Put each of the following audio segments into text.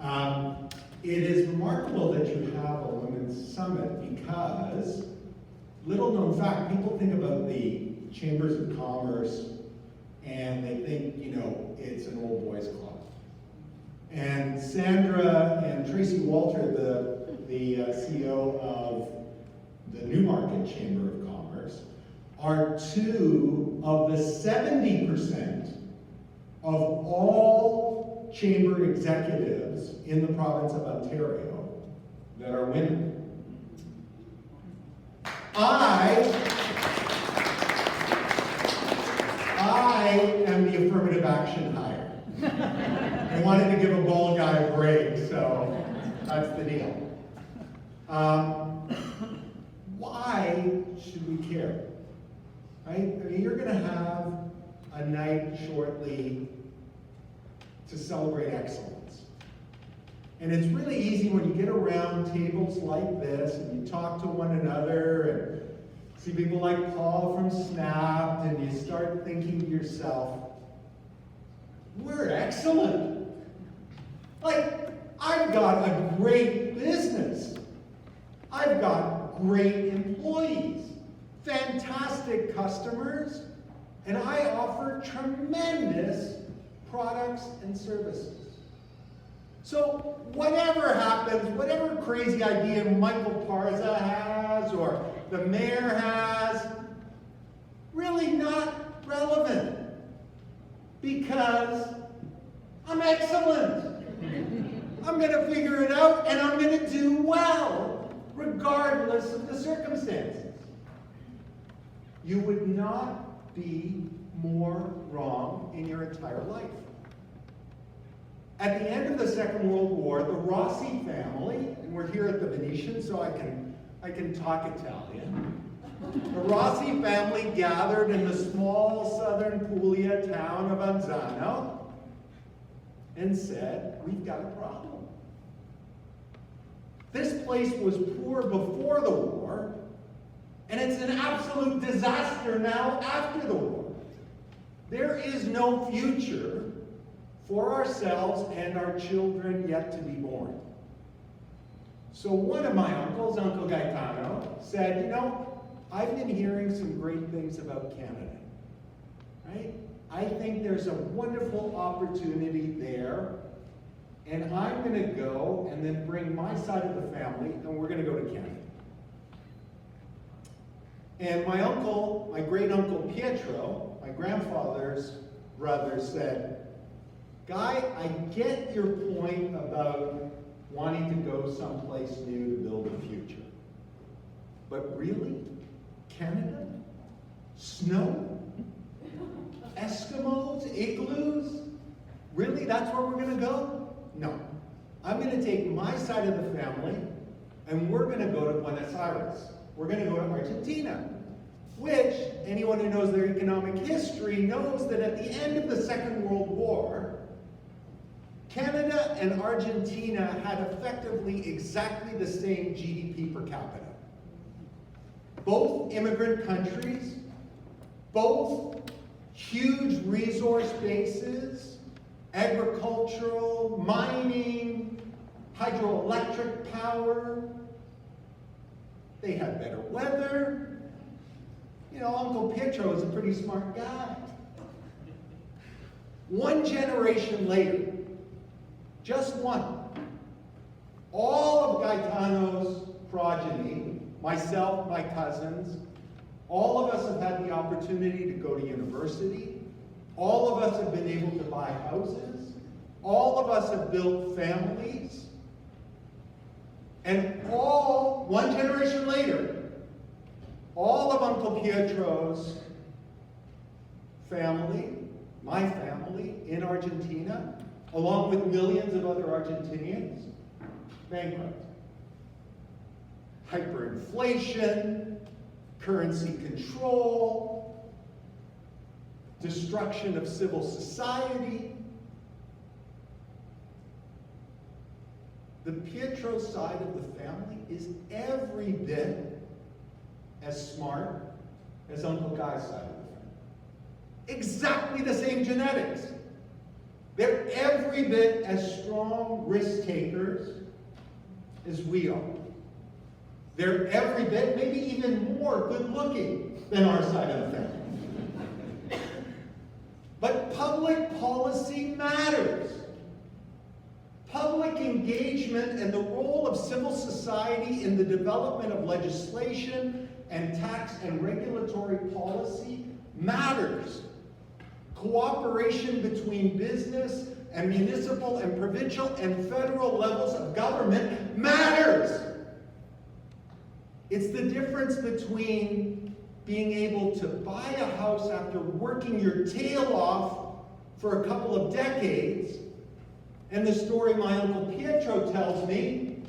It is remarkable that you have a women's summit because, little known fact, people think about the chambers of commerce and they think, it's an old boys club. And Sandra and Tracy Walter, the CEO of the Newmarket Chamber of Commerce, are two of the 70% of all chamber executives in the province of Ontario that are women. I am the affirmative action hire. I wanted to give a bald guy a break, so that's the deal. Why should we care? Right? I mean, you're going to have a night shortly to celebrate excellence. And it's really easy when you get around tables like this and you talk to one another and see people like Paul from Snap, and you start thinking to yourself, we're excellent. Like, I've got a great business. I've got great employees, fantastic customers, and I offer tremendous products and services. So whatever happens, whatever crazy idea Michael Parza has or the mayor has, really not relevant because I'm excellent. I'm going to figure it out and I'm going to do well regardless of the circumstances. You would not be more wrong in your entire life. At the end of the Second World War, the Rossi family, and we're here at the Venetian, so I can talk Italian. The Rossi family gathered in the small southern Puglia town of Anzano and said, we've got a problem. This place was poor before the war, and it's an absolute disaster now after the war. There is no future for ourselves and our children yet to be born. So one of my uncles, Uncle Gaetano, said, I've been hearing some great things about Canada, right? I think there's a wonderful opportunity there, and I'm going to go and then bring my side of the family, and we're going to go to Canada. And my uncle, my great uncle Pietro, my grandfather's brother, said, Guy, I get your point about wanting to go someplace new to build a future. But really? Canada? Snow? Eskimos? Igloos? Really? That's where we're going to go? No. I'm going to take my side of the family and we're going to go to Buenos Aires. We're going to go to Argentina. Which, anyone who knows their economic history knows that at the end of the Second World War, Canada and Argentina had effectively exactly the same GDP per capita. Both immigrant countries, both huge resource bases, agricultural, mining, hydroelectric power. They had better weather. Uncle Pietro is a pretty smart guy. One generation later, just one, all of Gaetano's progeny, myself, my cousins, all of us have had the opportunity to go to university. All of us have been able to buy houses. All of us have built families. And one generation later, all of Uncle Pietro's family, my family in Argentina, along with millions of other Argentinians, bankrupt. Hyperinflation, currency control, destruction of civil society. The Pietro side of the family is every bit as smart as Uncle Guy's side of the family. Exactly the same genetics. They're every bit as strong risk takers as we are. They're every bit, maybe even more good looking than our side of the family. But public policy matters. Public engagement and the role of civil society in the development of legislation and tax and regulatory policy matters. Cooperation between business and municipal and provincial and federal levels of government matters. It's the difference between being able to buy a house after working your tail off for a couple of decades, and the story my Uncle Pietro tells me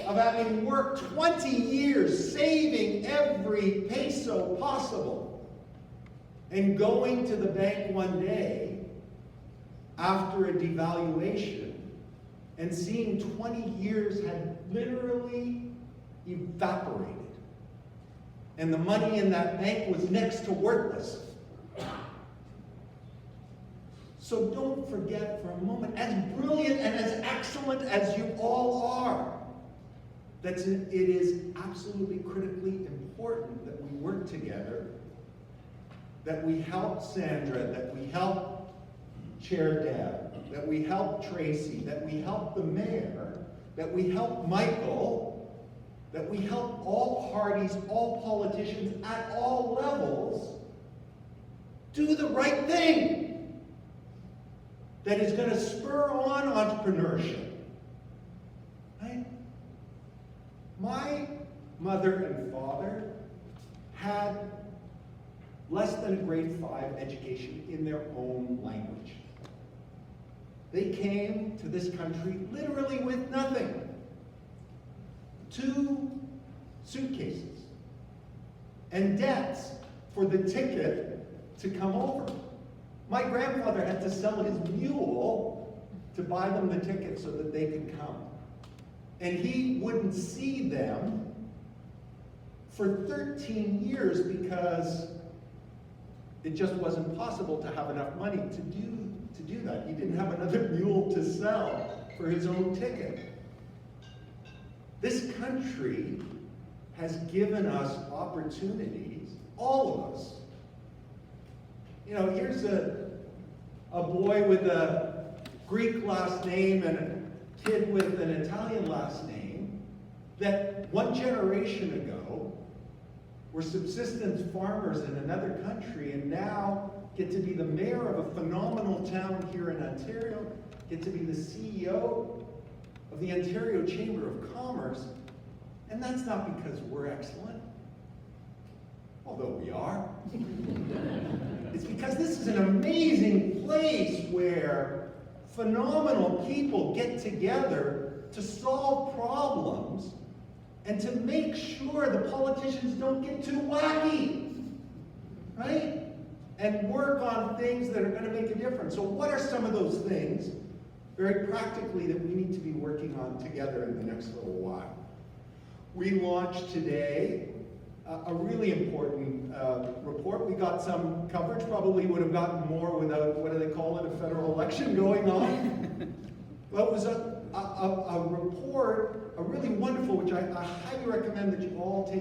of having worked 20 years saving every peso possible and going to the bank one day after a devaluation and seeing 20 years had literally evaporated. And the money in that bank was next to worthless. So don't forget for a moment, as brilliant and as excellent as you all are, that it is absolutely critically important that we work together, that we help Sandra, that we help Chair Deb, that we help Tracy, that we help the mayor, that we help Michael, that we help all parties, all politicians at all levels do the right thing that is going to spur on entrepreneurship. Right? My mother and father had less than a grade 5 education in their own language. They came to this country literally with nothing. 2 suitcases and debts for the ticket to come over. My grandfather had to sell his mule to buy them the ticket so that they could come. And he wouldn't see them for 13 years because it just wasn't possible to have enough money to do that. He didn't have another mule to sell for his own ticket. This country has given us opportunities, all of us. You know, here's a boy with a Greek last name and a kid with an Italian last name that one generation ago were subsistence farmers in another country and now get to be the mayor of a phenomenal town here in Ontario, get to be the CEO of the Ontario Chamber of Commerce, and that's not because we're excellent, although we are. It's because this is an amazing place where phenomenal people get together to solve problems and to make sure the politicians don't get too wacky, right? And work on things that are going to make a difference. So what are some of those things, very practically, that we need to be working on together in the next little while? We launched today a really important report. We got some coverage, probably would have gotten more without, what do they call it, a federal election going on. But it was a report, a really wonderful, which I highly recommend that you all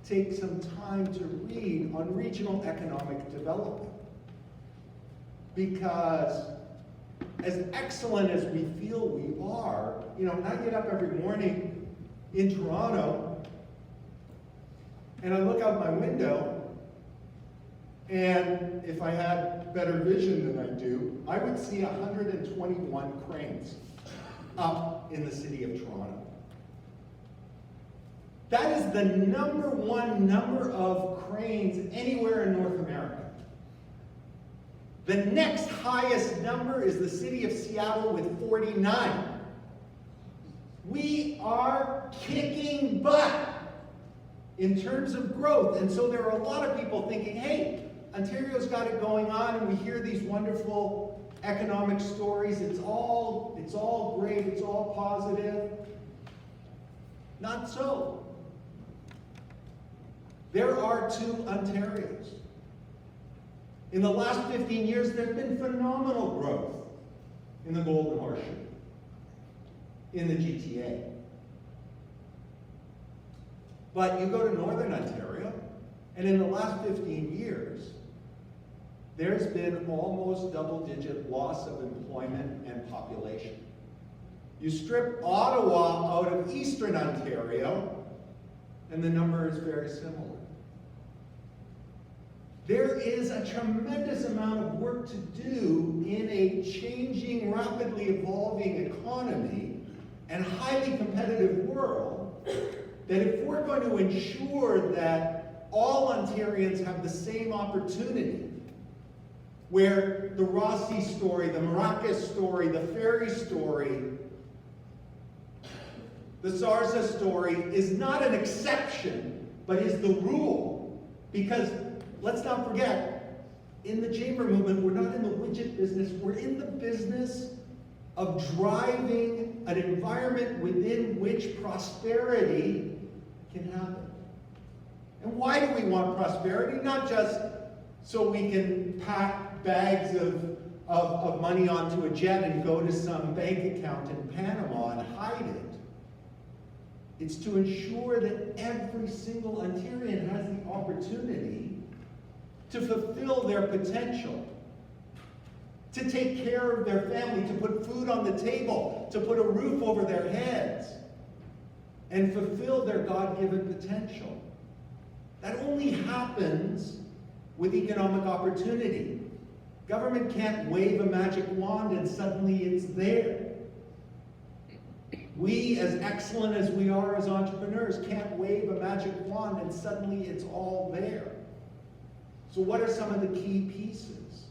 take some time to read, on regional economic development. Because as excellent as we feel we are, you know, I get up every morning in Toronto and I look out my window, and if I had better vision than I do, I would see 121 cranes up in the city of Toronto. That is the #1 number of cranes anywhere in North America. The next highest number is the city of Seattle with 49. We are kicking butt in terms of growth. And so there are a lot of people thinking, hey, Ontario's got it going on, and we hear these wonderful economic stories. It's all great, it's all positive. Not so. There are 2 Ontarios. In the last 15 years, there's been phenomenal growth in the Golden Horseshoe, in the GTA. But you go to Northern Ontario, and in the last 15 years, there's been almost double-digit loss of employment and population. You strip Ottawa out of Eastern Ontario, and the number is very similar. There is a tremendous amount of work to do in a changing, rapidly evolving economy and highly competitive world, that if we're going to ensure that all Ontarians have the same opportunity, where the Rossi story, the Maracas story, the Ferry story, the Sarza story is not an exception, but is the rule. Because let's not forget, in the chamber movement, we're not in the widget business, we're in the business of driving an environment within which prosperity can happen. And why do we want prosperity? Not just so we can pack bags of money onto a jet and go to some bank account in Panama and hide it. It's to ensure that every single Ontarian has the opportunity to fulfill their potential, to take care of their family, to put food on the table, to put a roof over their heads, and fulfill their God-given potential. That only happens with economic opportunity. Government can't wave a magic wand and suddenly it's there. We, as excellent as we are as entrepreneurs, can't wave a magic wand and suddenly it's all there. So what are some of the key pieces?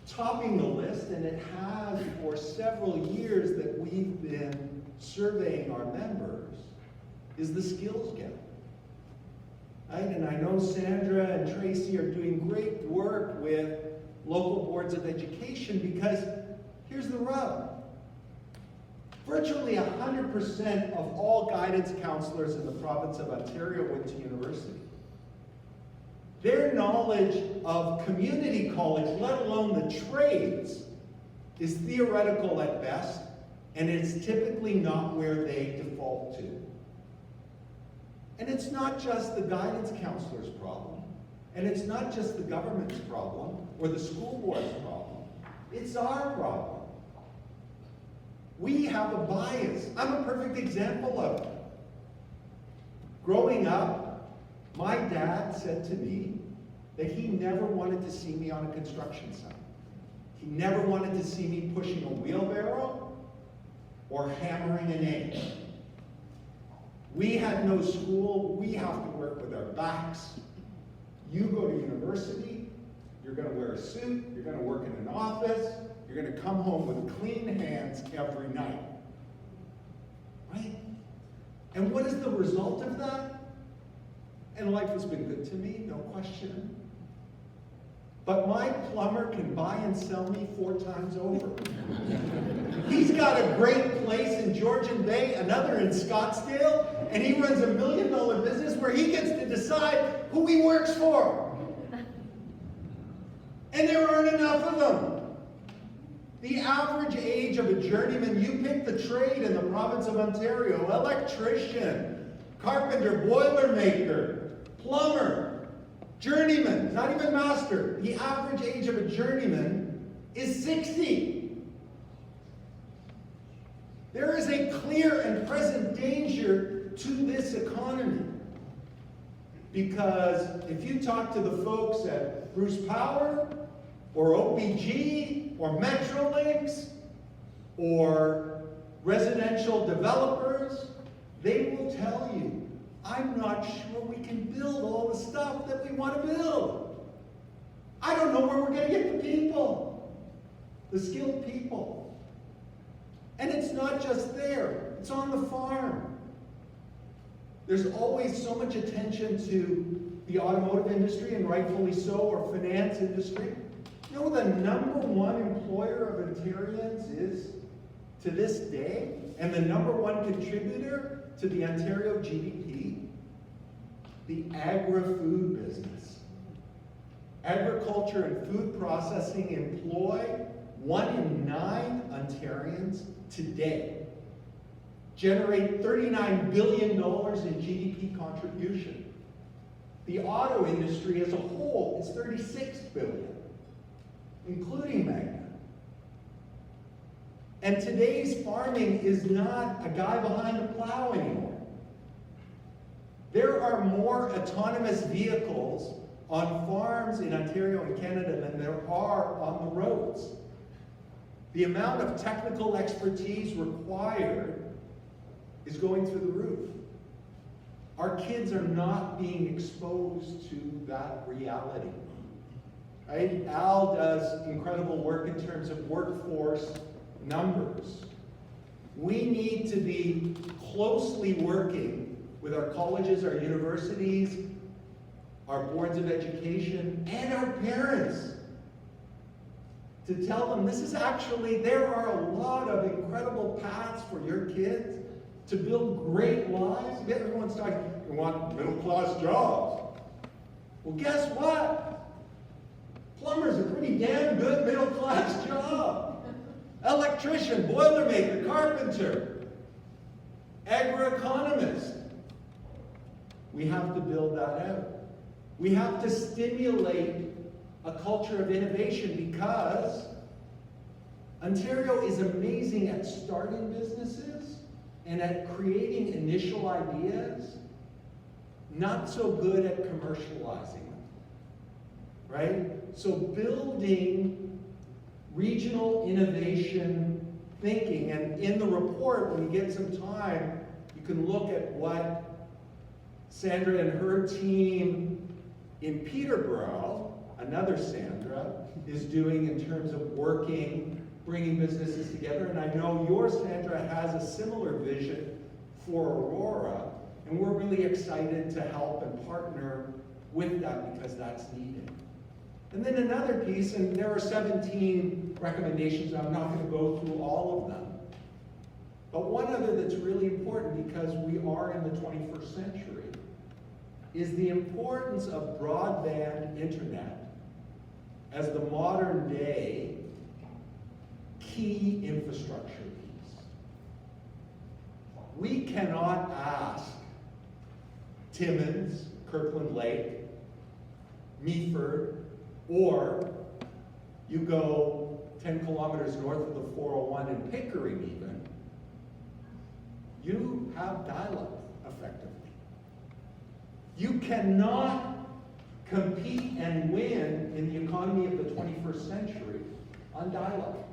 Topping the list, and it has for several years that we've been surveying our members, is the skills gap. Right? And I know Sandra and Tracy are doing great work with local boards of education, because here's the rub. Virtually 100% of all guidance counselors in the province of Ontario went to university. Their knowledge of community college, let alone the trades, is theoretical at best, and it's typically not where they default to. And it's not just the guidance counselor's problem, and it's not just the government's problem or the school board's problem. It's our problem. We have a bias. I'm a perfect example of it. Growing up, my dad said to me that he never wanted to see me on a construction site. He never wanted to see me pushing a wheelbarrow or hammering an egg. We had no school. We have to work with our backs. You go to university, you're going to wear a suit, you're going to work in an office, you're going to come home with clean hands every night. Right? And what is the result of that? And life has been good to me, no question. But my plumber can buy and sell me 4 times over. He's got a great place in Georgian Bay, another in Scottsdale, and he runs $1 million business where he gets to decide who he works for. And there aren't enough of them. The average age of a journeyman, you pick the trade in the province of Ontario, electrician, carpenter, boilermaker, plumber, journeyman, not even master. The average age of a journeyman is 60. There is a clear and present danger to this economy. Because if you talk to the folks at Bruce Power, or OPG, or Metrolinx, or residential developers, they will tell you, I'm not sure we can build all the stuff that we want to build. I don't know where we're going to get the people, the skilled people. And it's not just there, it's on the farm. There's always so much attention to the automotive industry, and rightfully so, or finance industry. You know, the #1 employer of Ontarians is, to this day, and the #1 contributor to the Ontario GDP, the agri-food business. Agriculture and food processing employ 1 in 9 Ontarians today generate $39 billion in GDP contribution. The auto industry as a whole is $36 billion, including Magna. And today's farming is not a guy behind a plow anymore. There are more autonomous vehicles on farms in Ontario and Canada than there are on the roads. The amount of technical expertise required is going through the roof. Our kids are not being exposed to that reality. Right? Al does incredible work in terms of workforce numbers. We need to be closely working with our colleges, our universities, our boards of education, and our parents to tell them this is actually, there are a lot of incredible paths for your kids to build great lives. Everyone's talking, we want middle-class jobs. Well, guess what? Plumber's a pretty damn good middle-class job. Electrician, boilermaker, carpenter, agroeconomist. We have to build that out. We have to stimulate a culture of innovation because Ontario is amazing at starting businesses and at creating initial ideas, not so good at commercializing them, right? So building regional innovation thinking, and in the report, when you get some time, you can look at what Sandra and her team in Peterborough, another Sandra, is doing in terms of working, bringing businesses together. And I know your Sandra has a similar vision for Aurora, and we're really excited to help and partner with that because that's needed. And then another piece, and there are 17 recommendations, I'm not going to go through all of them. But one other that's really important because we are in the 21st century is the importance of broadband internet as the modern day key infrastructure piece. We cannot ask Timmins, Kirkland Lake, Meaford, or you go 10 kilometers north of the 401 in Pickering even, you have dial-up effectively. You cannot compete and win in the economy of the 21st century on dial-up.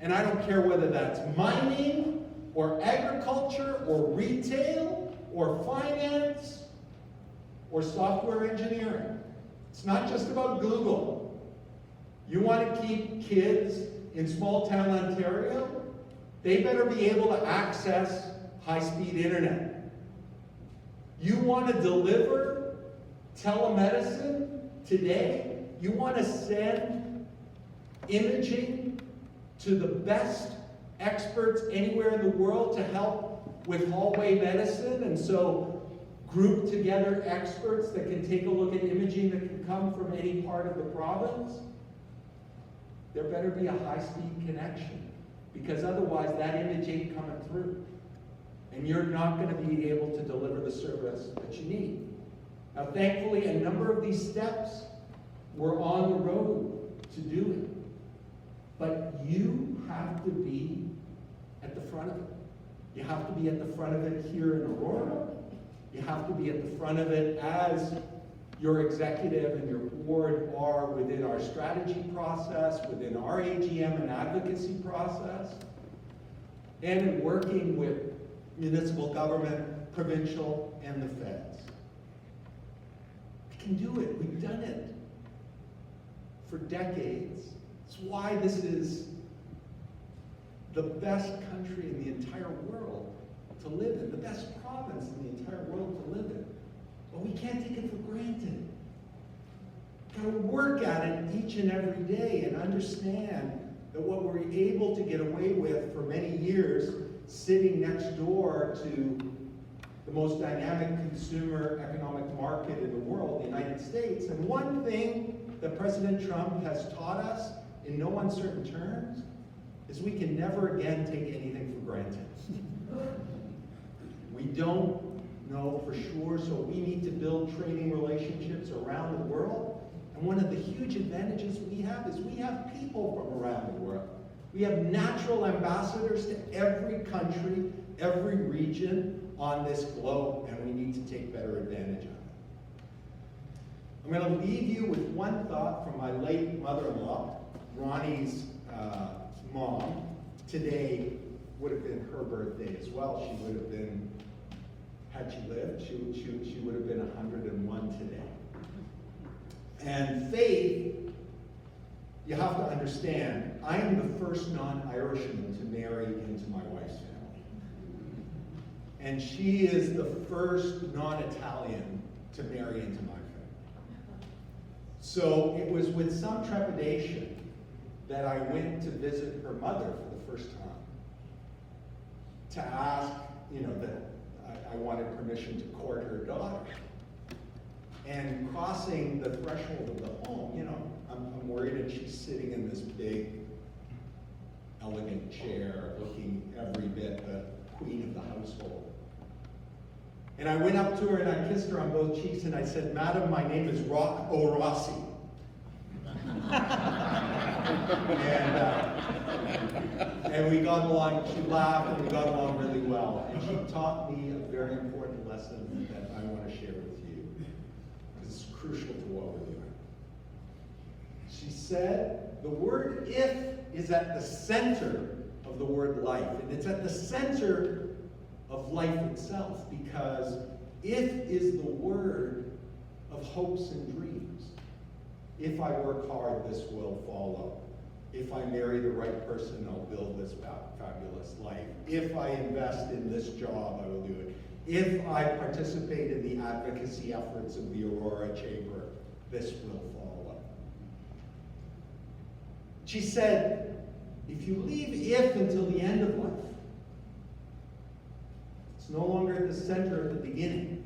And I don't care whether that's mining, or agriculture, or retail, or finance, or software engineering. It's not just about Google. You want to keep kids in small town Ontario? They better be able to access high-speed internet. You want to deliver telemedicine today? You want to send imaging to the best experts anywhere in the world to help with hallway medicine, and so group together experts that can take a look at imaging that can come from any part of the province? There better be a high-speed connection, because otherwise that image ain't coming through. And you're not going to be able to deliver the service that you need. Now, thankfully, a number of these steps we're on the road to do it. But you have to be at the front of it. You have to be at the front of it here in Aurora. You have to be at the front of it as your executive and your board are within our strategy process, within our AGM and advocacy process, and in working with municipal government, provincial, and the feds. We can do it. We've done it for decades. It's why this is the best country in the entire world to live in, the best province in the entire world to live in. But we can't take it for granted. We've got to work at it each and every day and understand that what we're able to get away with for many years, sitting next door to the most dynamic consumer economic market in the world, the United States. And one thing that President Trump has taught us in no uncertain terms, is we can never again take anything for granted. We don't know for sure, so we need to build trading relationships around the world. And one of the huge advantages we have is we have people from around the world. We have natural ambassadors to every country, every region on this globe, and we need to take better advantage of it. I'm going to leave you with one thought from my late mother-in-law, Ronnie's mom. Today would have been her birthday as well. She would have been, had she lived, she would have been 101 today. And faith, you have to understand, I am the first non-Irishman to marry into my wife's family. And she is the first non-Italian to marry into my family. So it was with some trepidation that I went to visit her mother for the first time to ask, that I wanted permission to court her daughter. And crossing the threshold of the home, I'm worried that she's sitting in this big, elegant chair, looking every bit the queen of the household. And I went up to her and I kissed her on both cheeks and I said, "Madam, my name is Rocco Rossi." And we got along, she laughed and we got along really well. And she taught me a very important lesson that I want to share with you. It's crucial to what we're doing. She said, the word "if" is at the center of the word life. And it's at the center of life itself, because "if" is the word of hopes and dreams. If I work hard, this will follow. If I marry the right person, I'll build this fabulous life. If I invest in this job, I will do it. If I participate in the advocacy efforts of the Aurora Chamber, this will follow. She said, if you leave "if" until the end of life, it's no longer at the center at the beginning.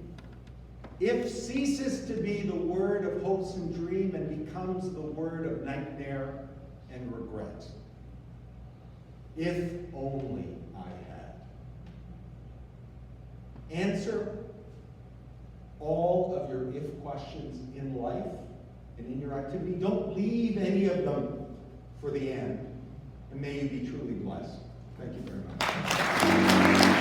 "If" ceases to be the word of hopes and dream and becomes the word of nightmare and regret. If only I had. Answer all of your "if" questions in life and in your activity. Don't leave any of them for the end. And may you be truly blessed. Thank you very much.